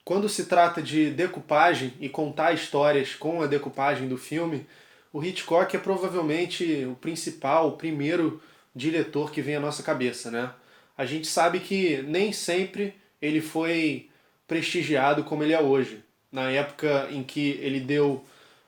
Quando se trata de decupagem e contar histórias com a decupagem do filme, o Hitchcock é provavelmente o principal, o primeiro diretor que vem à nossa cabeça, né? A gente sabe que nem sempre ele foi prestigiado como ele é hoje. Na época em que ele deu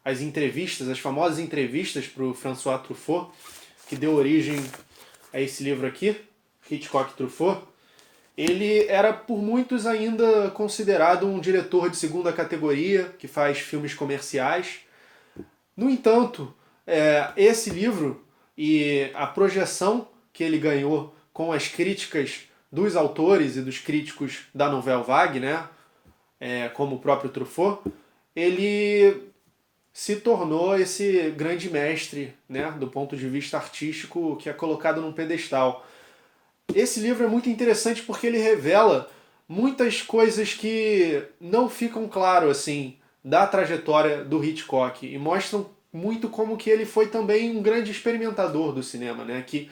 as entrevistas, as famosas entrevistas para o François Truffaut, que deu origem a esse livro aqui, Hitchcock e Truffaut, ele era por muitos ainda considerado um diretor de segunda categoria, que faz filmes comerciais. No entanto, esse livro e a projeção que ele ganhou com as críticas dos autores e dos críticos da Nouvelle Vague, né, como o próprio Truffaut, ele se tornou esse grande mestre, né, do ponto de vista artístico, que é colocado num pedestal. Esse livro é muito interessante porque ele revela muitas coisas que não ficam claro assim da trajetória do Hitchcock e mostram muito como que ele foi também um grande experimentador do cinema, né? Que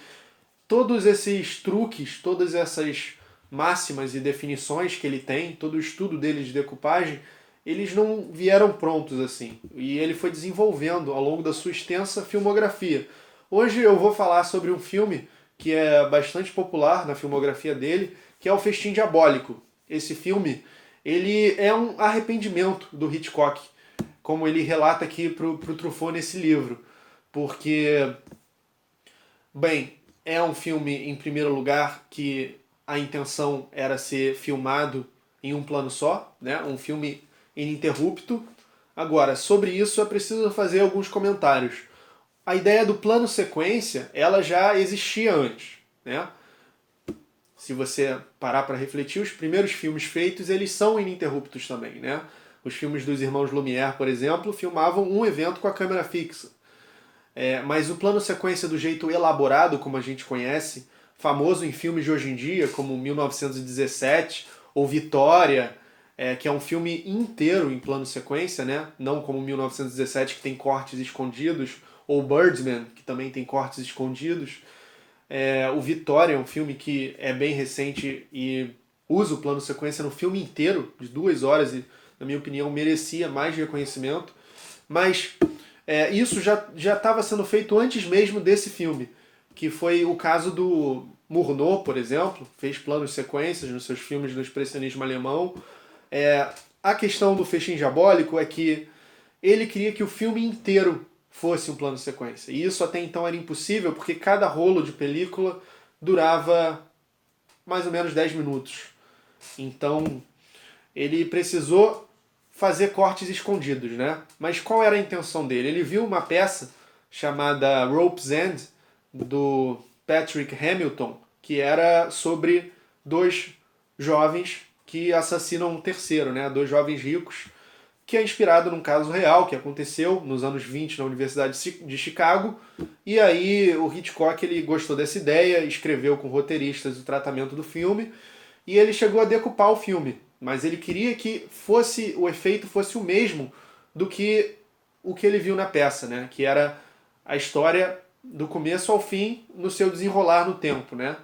todos esses truques, todas essas máximas e definições que ele tem, todo o estudo dele de decupagem, eles não vieram prontos assim. E ele foi desenvolvendo ao longo da sua extensa filmografia. Hoje eu vou falar sobre um filme que é bastante popular na filmografia dele, que é O Festim Diabólico. Esse filme, ele é um arrependimento do Hitchcock, como ele relata aqui pro Truffaut nesse livro. Porque, bem, é um filme, em primeiro lugar, que a intenção era ser filmado em um plano só, né? Um filme ininterrupto. Agora, sobre isso é preciso fazer alguns comentários. A ideia do plano sequência, ela já existia antes, né? Se você parar para refletir, os primeiros filmes feitos, eles são ininterruptos também, né? Os filmes dos irmãos Lumière, por exemplo, filmavam um evento com a câmera fixa. Mas o plano sequência do jeito elaborado, como a gente conhece, famoso em filmes de hoje em dia, como 1917 ou Vitória, que é um filme inteiro em plano sequência, né? Não como 1917 que tem cortes escondidos, ou Birdman, que também tem cortes escondidos. O Vitória é um filme que é bem recente e usa o plano sequência no filme inteiro, de 2 horas, e, na minha opinião, merecia mais reconhecimento. Mas isso já estava sendo feito antes mesmo desse filme, que foi o caso do Murnau, por exemplo, fez planos sequências nos seus filmes do expressionismo alemão. A questão do Festim Diabólico é que ele queria que o filme inteiro fosse um plano sequência. E isso até então era impossível, porque cada rolo de película durava mais ou menos 10 minutos. Então, ele precisou fazer cortes escondidos, né? Mas qual era a intenção dele? Ele viu uma peça chamada Rope's End, do Patrick Hamilton, que era sobre dois jovens que assassinam um terceiro, né? Dois jovens ricos, que é inspirado num caso real que aconteceu nos anos 20 na Universidade de Chicago. E aí o Hitchcock ele gostou dessa ideia, escreveu com roteiristas o tratamento do filme e ele chegou a decupar o filme. Mas ele queria que o efeito fosse o mesmo do que o que ele viu na peça, né? Que era a história do começo ao fim no seu desenrolar no tempo, né?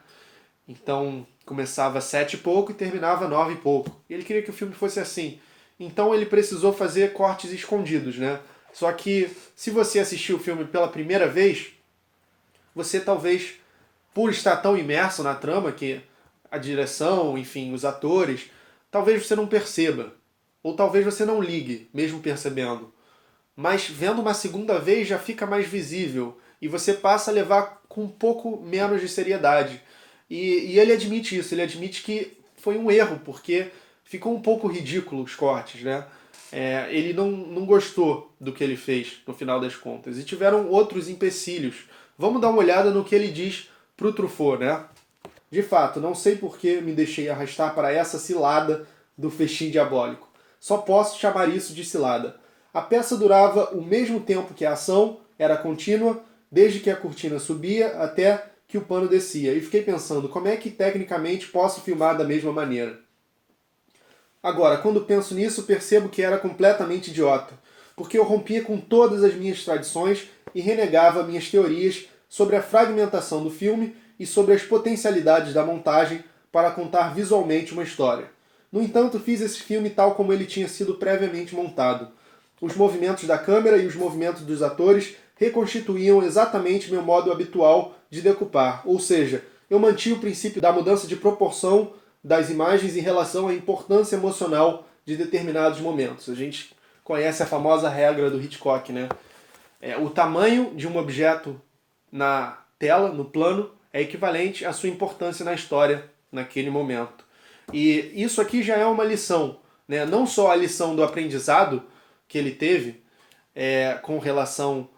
Então começava 7 e pouco e terminava 9 e pouco. E ele queria que o filme fosse assim. Então ele precisou fazer cortes escondidos, né? Só que se você assistir o filme pela primeira vez, você talvez, por estar tão imerso na trama, que a direção, enfim, os atores, talvez você não perceba. Ou talvez você não ligue, mesmo percebendo. Mas vendo uma segunda vez já fica mais visível. E você passa a levar com um pouco menos de seriedade. E ele admite isso, ele admite que foi um erro, porque ficou um pouco ridículo os cortes, né? Ele não gostou do que ele fez no final das contas. E tiveram outros empecilhos. Vamos dar uma olhada no que ele diz pro Truffaut, né? De fato, não sei por que me deixei arrastar para essa cilada do Festim Diabólico. Só posso chamar isso de cilada. A peça durava o mesmo tempo que a ação, era contínua, desde que a cortina subia até que o pano descia. E fiquei pensando, como é que tecnicamente posso filmar da mesma maneira? Agora, quando penso nisso, percebo que era completamente idiota, porque eu rompia com todas as minhas tradições e renegava minhas teorias sobre a fragmentação do filme e sobre as potencialidades da montagem para contar visualmente uma história. No entanto, fiz esse filme tal como ele tinha sido previamente montado. Os movimentos da câmera e os movimentos dos atores reconstituíam exatamente meu modo habitual de decupar, ou seja, eu mantinha o princípio da mudança de proporção das imagens em relação à importância emocional de determinados momentos. A gente conhece a famosa regra do Hitchcock, né? O tamanho de um objeto na tela, no plano, é equivalente à sua importância na história naquele momento. E isso aqui já é uma lição, né? Não só a lição do aprendizado que ele teve com relação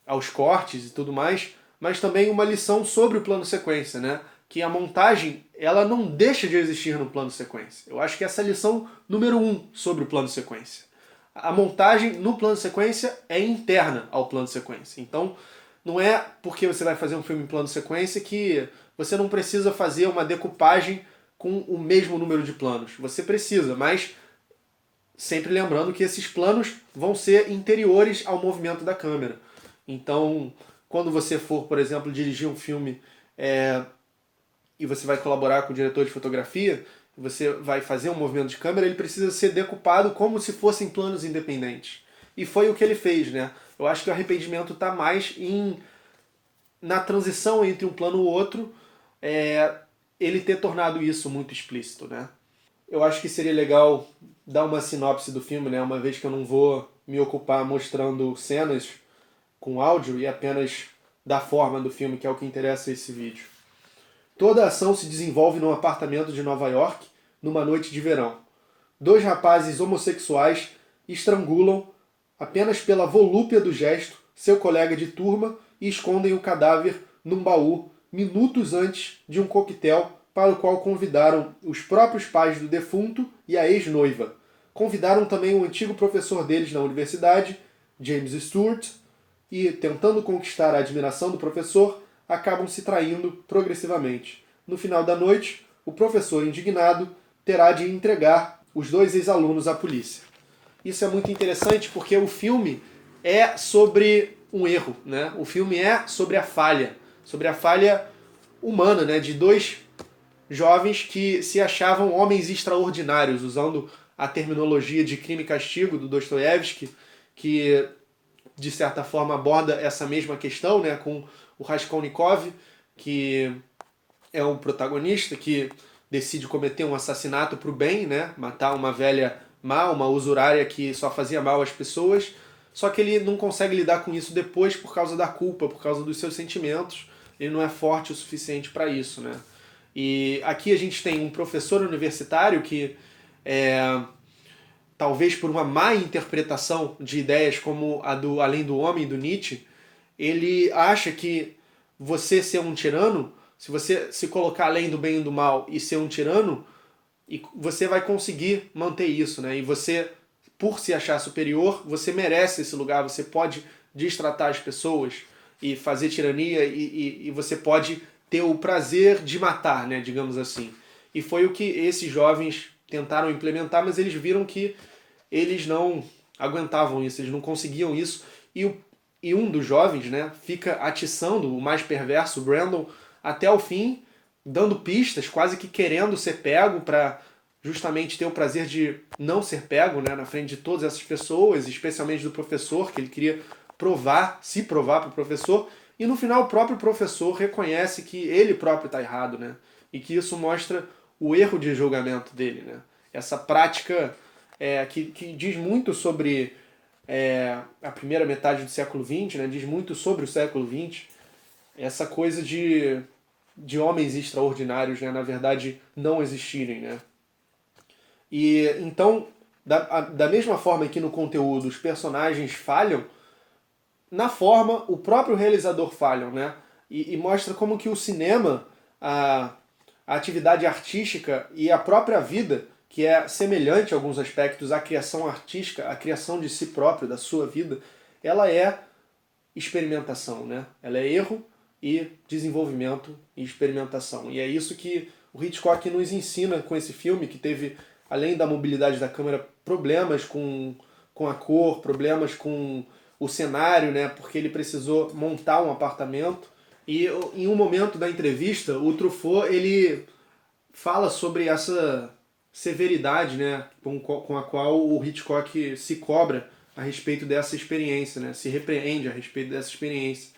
aos cortes e tudo mais, mas também uma lição sobre o plano sequência, né? Que a montagem ela não deixa de existir no plano sequência. Eu acho que essa é a lição número 1 sobre o plano sequência. A montagem no plano sequência é interna ao plano sequência. Então, não é porque você vai fazer um filme em plano sequência que você não precisa fazer uma decupagem com o mesmo número de planos. Você precisa, mas sempre lembrando que esses planos vão ser interiores ao movimento da câmera. Então, quando você for, por exemplo, dirigir um filme e você vai colaborar com o diretor de fotografia, você vai fazer um movimento de câmera, ele precisa ser decupado como se fossem planos independentes. E foi o que ele fez, né? Eu acho que o arrependimento está mais na transição entre um plano e o outro, ele ter tornado isso muito explícito, né? Eu acho que seria legal dar uma sinopse do filme, né? Uma vez que eu não vou me ocupar mostrando cenas com áudio e apenas da forma do filme, que é o que interessa esse vídeo. Toda a ação se desenvolve num apartamento de Nova York, numa noite de verão. 2 rapazes homossexuais estrangulam, apenas pela volúpia do gesto, seu colega de turma e escondem o cadáver num baú minutos antes de um coquetel para o qual convidaram os próprios pais do defunto e a ex-noiva. Convidaram também o antigo professor deles na universidade, James Stewart, e, tentando conquistar a admiração do professor, acabam se traindo progressivamente. No final da noite, o professor, indignado, terá de entregar os 2 ex-alunos à polícia. Isso é muito interessante porque o filme é sobre um erro, né? O filme é sobre a falha humana, né? De 2 jovens que se achavam homens extraordinários, usando a terminologia de Crime e Castigo do Dostoiévski, que de certa forma aborda essa mesma questão, né, com o Raskolnikov, que é um protagonista que decide cometer um assassinato para o bem, né, matar uma velha má, uma usurária que só fazia mal às pessoas, só que ele não consegue lidar com isso depois por causa da culpa, por causa dos seus sentimentos, ele não é forte o suficiente para isso, né. E aqui a gente tem um professor universitário que talvez por uma má interpretação de ideias como a do Além do Homem, do Nietzsche, ele acha que você ser um tirano, se você se colocar além do bem e do mal e ser um tirano, você vai conseguir manter isso, né? E você, por se achar superior, você merece esse lugar, você pode destratar as pessoas e fazer tirania e você pode ter o prazer de matar, né? Digamos assim. E foi o que esses jovens tentaram implementar, mas eles viram que eles não aguentavam isso, eles não conseguiam isso. E um dos jovens, né, fica atiçando o mais perverso, o Brandon, até o fim, dando pistas, quase que querendo ser pego para justamente ter o prazer de não ser pego, né, na frente de todas essas pessoas, especialmente do professor, que ele queria se provar para o professor. E no final o próprio professor reconhece que ele próprio está errado, né? E que isso mostra o erro de julgamento dele, né? Essa prática que diz muito sobre a primeira metade do século XX, né? Diz muito sobre o século XX, essa coisa de homens extraordinários, né? Na verdade, não existirem, né? E então, da mesma forma que no conteúdo os personagens falham, na forma o próprio realizador falha, né? E mostra como que o cinema, a atividade artística e a própria vida, que é semelhante em alguns aspectos à criação artística, à criação de si próprio, da sua vida, ela é experimentação, né? Ela é erro e desenvolvimento e experimentação. E é isso que o Hitchcock nos ensina com esse filme, que teve, além da mobilidade da câmera, problemas com a cor, problemas com o cenário, né? Porque ele precisou montar um apartamento. E em um momento da entrevista, o Truffaut, ele fala sobre essa severidade, né, com a qual o Hitchcock se cobra a respeito dessa experiência, né, se repreende a respeito dessa experiência.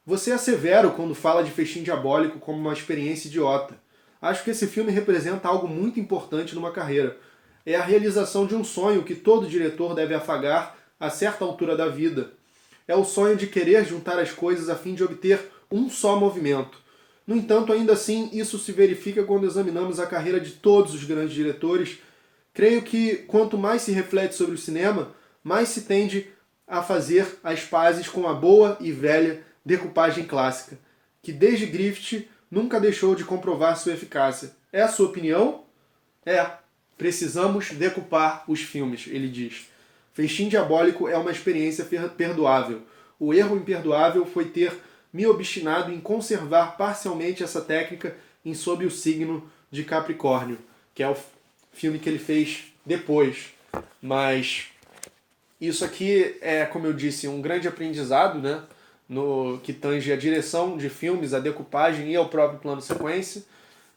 Você é severo quando fala de Festim Diabólico como uma experiência idiota. Acho que esse filme representa algo muito importante numa carreira. É a realização de um sonho que todo diretor deve afagar a certa altura da vida. É o sonho de querer juntar as coisas a fim de obter um só movimento. No entanto, ainda assim, isso se verifica quando examinamos a carreira de todos os grandes diretores. Creio que quanto mais se reflete sobre o cinema, mais se tende a fazer as pazes com a boa e velha decupagem clássica, que desde Griffith nunca deixou de comprovar sua eficácia. É a sua opinião? É. Precisamos decupar os filmes, ele diz. Festim Diabólico é uma experiência perdoável. O erro imperdoável foi ter me obstinado em conservar parcialmente essa técnica em Sob o Signo de Capricórnio, que é o filme que ele fez depois. Mas isso aqui é, como eu disse, um grande aprendizado, né? No que tange a direção de filmes, a decupagem e ao próprio plano sequência,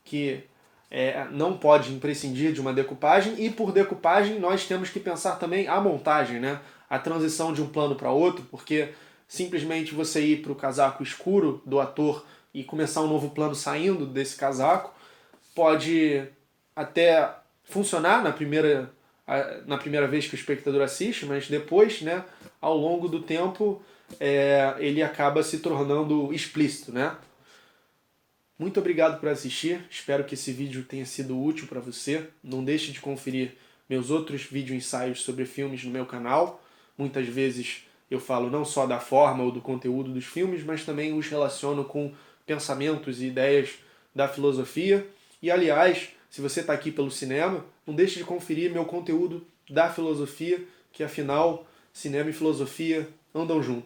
que não pode imprescindir de uma decupagem, e por decupagem nós temos que pensar também a montagem, né? A transição de um plano para outro, porque simplesmente você ir para o casaco escuro do ator e começar um novo plano saindo desse casaco pode até funcionar na primeira vez que o espectador assiste, mas depois, né, ao longo do tempo, ele acaba se tornando explícito, né? Muito obrigado por assistir, espero que esse vídeo tenha sido útil para você. Não deixe de conferir meus outros vídeo ensaios sobre filmes no meu canal. Muitas vezes eu falo não só da forma ou do conteúdo dos filmes, mas também os relaciono com pensamentos e ideias da filosofia. E aliás, se você está aqui pelo cinema, não deixe de conferir meu conteúdo da filosofia, que afinal, cinema e filosofia andam juntos.